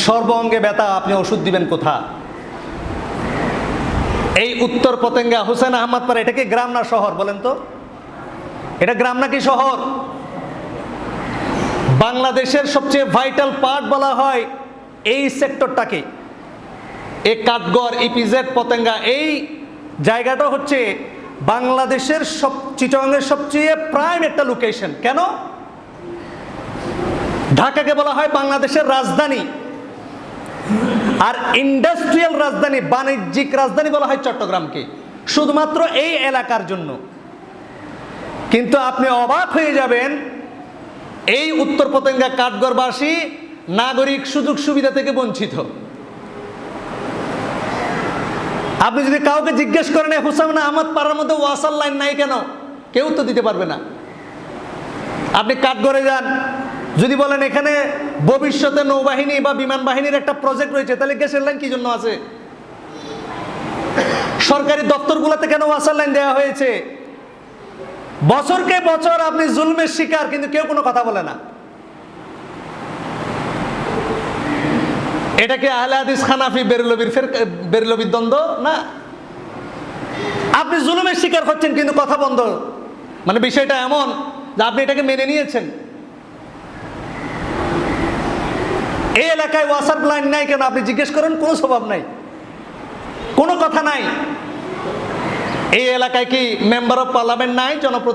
সর্ব অঙ্গে ব্যথা, আপনি ওষুধ দিবেন কোথা? এই উত্তর পতেঙ্গা হুসেন আহমদ পাড়া, এটা কি গ্রাম না শহর বলেন তো? এটা গ্রাম নাকি শহর? বাংলাদেশের সবচেয়ে ভাইটাল পার্ট বলা হয় এই সেক্টরটাকে, এই কাঠগড়, ইপিজেড, পতেঙ্গা, এই জায়গাটা হচ্ছে বাংলাদেশের চিটাগাংয়ের সবচেয়ে প্রাইম একটা লোকেশন। কেন? ঢাকাকে বলা হয় বাংলাদেশের রাজধানী, আর ইন্ডাস্ট্রিয়াল রাজধানী, বাণিজ্যিক রাজধানী বলা হয় চট্টগ্রামকে, শুধুমাত্র এই এলাকার জন্য। কিন্তু আপনি অবাক হয়ে যাবেন, এই উত্তর পতেঙ্গা কাঠগড়বাসী নাগরিক সুযোগ সুবিধা থেকে বঞ্চিত। আপনি যদি কাউকে জিজ্ঞেস করেন হুসেন আহমদ পাড়ার মধ্যে ওয়াসার লাইন নাই কেন, কেউ তো দিতে পারবে না। আপনি কাঠগড়ে যান, যদি বলেন এখানে ভবিষ্যতে নৌবাহিনী বা বিমান বাহিনীর একটা প্রজেক্ট রয়েছে, তাহলে গ্যাসের লাইন কি জন্য আছে? সরকারি দপ্তরগুলোতে কেন ওয়াসার লাইন দেওয়া হয়েছে? বছরকে বছর আপনি জুলমের শিকার, কিন্তু কেউ কোনো কথা বলে না। এটা কি আহলে হাদিস হানাফি বেরলবির দ্বন্দ্ব না? আপনি জুলুমের শিকার হচ্ছেন কিন্তু কথা বন্ধ। মানে বিষয়টা এমন যে আপনি এটাকে মেনে নিয়েছেন। এই এলাকায় ওয়াসার লাইন নাই কেন আপনি জিজ্ঞেস করেন, কোনো স্বভাব নাই, কোনো কথা নাই। এই এলাকায় কি মেম্বার অফ পার্লামেন্ট নাই, জনপ্রতিনিধি